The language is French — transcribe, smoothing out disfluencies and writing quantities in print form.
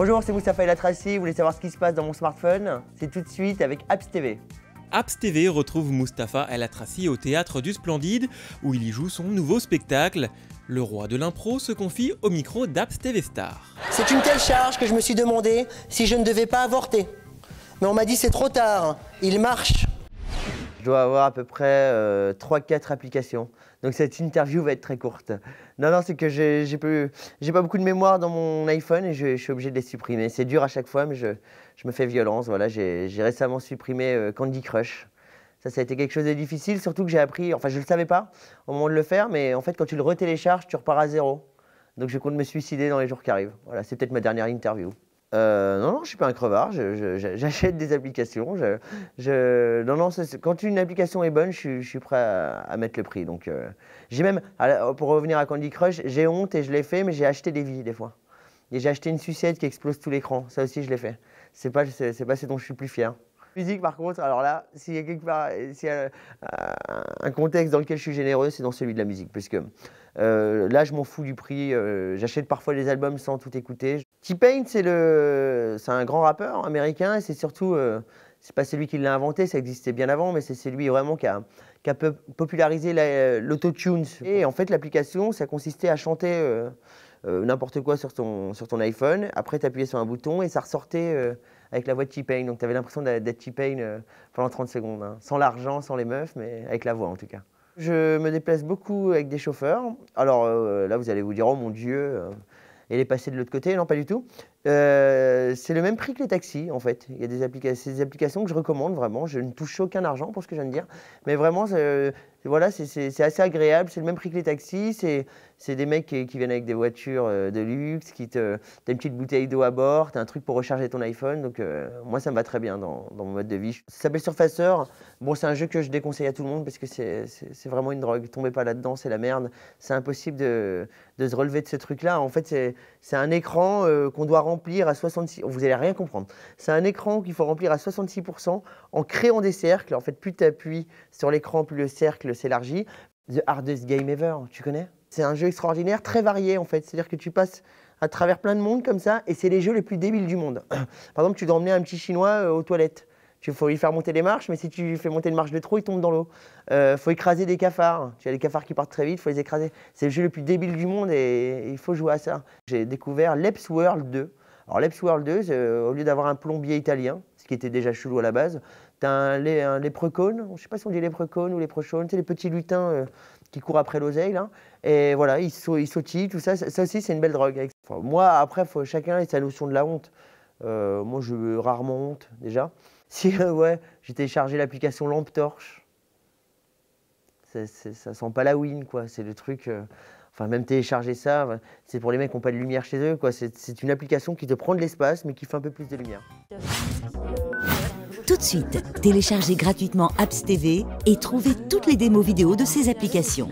Bonjour, c'est Mustapha El Atrassi, vous voulez savoir ce qui se passe dans mon smartphone? C'est tout de suite avec Apps TV. Apps TV retrouve Mustapha El Atrassi au Théâtre du Splendide, où il y joue son nouveau spectacle. Le roi de l'impro se confie au micro d'Apps TV Star. C'est une telle charge que je me suis demandé si je ne devais pas avorter. Mais on m'a dit c'est trop tard, il marche. Je dois avoir à peu près 3-4 applications. Donc cette interview va être très courte. Non, c'est que j'ai pas beaucoup de mémoire dans mon iPhone et je suis obligé de les supprimer. C'est dur à chaque fois, mais je me fais violence. Voilà, j'ai récemment supprimé Candy Crush. Ça a été quelque chose de difficile, surtout que j'ai appris, enfin je ne le savais pas au moment de le faire, mais en fait quand tu le retélécharges, tu repars à zéro. Donc je compte me suicider dans les jours qui arrivent. Voilà, c'est peut-être ma dernière interview. Non, je ne suis pas un crevard, j'achète des applications. Quand une application est bonne, je suis prêt à mettre le prix. Donc, j'ai même, pour revenir à Candy Crush, j'ai honte et je l'ai fait, mais j'ai acheté des vies des fois. Et j'ai acheté une sucette qui explose tout l'écran, ça aussi je l'ai fait. C'est pas ce dont je suis le plus fier. Musique par contre, alors là, s'il y a un contexte dans lequel je suis généreux, c'est dans celui de la musique. Parce que là, je m'en fous du prix, j'achète parfois des albums sans tout écouter. T-Pain, c'est un grand rappeur américain et c'est surtout, c'est pas celui qui l'a inventé, ça existait bien avant, mais c'est lui vraiment qui a popularisé l'autotune. Et en fait, l'application, ça consistait à chanter n'importe quoi sur ton iPhone. Après, tu appuyais sur un bouton et ça ressortait avec la voix de T-Pain. Donc, tu avais l'impression d'être T-Pain pendant 30 secondes. Hein. Sans l'argent, sans les meufs, mais avec la voix en tout cas. Je me déplace beaucoup avec des chauffeurs. Alors là, vous allez vous dire, oh mon Dieu, elle est passée de l'autre côté. Non, pas du tout. C'est le même prix que les taxis, en fait. Il y a des applications que je recommande vraiment. Je ne touche aucun argent pour ce que je viens de dire. Mais vraiment, voilà, c'est assez agréable. C'est le même prix que les taxis. C'est des mecs qui viennent avec des voitures de luxe, t'as une petite bouteille d'eau à bord, t'as un truc pour recharger ton iPhone. Donc moi, ça me va très bien dans mon mode de vie. Ça s'appelle Surfacer. Bon, c'est un jeu que je déconseille à tout le monde parce que c'est vraiment une drogue. Tombez pas là-dedans, c'est la merde. C'est impossible de se relever de ce truc-là. En fait, c'est un écran qu'on doit remplir à 66%. Vous allez rien comprendre. C'est un écran qu'il faut remplir à 66% en créant des cercles. En fait, plus tu appuies sur l'écran, plus le cercle s'élargit. The Hardest Game Ever, tu connais? C'est un jeu extraordinaire, très varié en fait. C'est-à-dire que tu passes à travers plein de monde comme ça et c'est les jeux les plus débiles du monde. Par exemple, tu dois emmener un petit Chinois aux toilettes. Il faut lui faire monter les marches, mais si tu lui fais monter une marche de trop, il tombe dans l'eau. Faut écraser des cafards. Tu as des cafards qui partent très vite, il faut les écraser. C'est le jeu le plus débile du monde et il faut jouer à ça. J'ai découvert Leps World 2. Alors Leps World 2, au lieu d'avoir un plombier italien, ce qui était déjà chelou à la base, tu as un léprechaune, je ne sais pas si on dit léprechaune ou léprechaune, c'est les petits lutins qui courent après l'oseille là. Et voilà, ils sautillent, tout ça. Ça aussi, c'est une belle drogue. Enfin, moi, après, chacun ait sa notion de la honte. Moi, je rarement honte déjà. Si ouais, j'ai téléchargé l'application Lampe Torche. Ça sent pas la win, quoi. C'est le truc. Enfin, même télécharger ça, c'est pour les mecs qui n'ont pas de lumière chez eux, quoi. C'est une application qui te prend de l'espace, mais qui fait un peu plus de lumière. Tout de suite, téléchargez gratuitement Apps TV et trouvez toutes les démos vidéo de ces applications.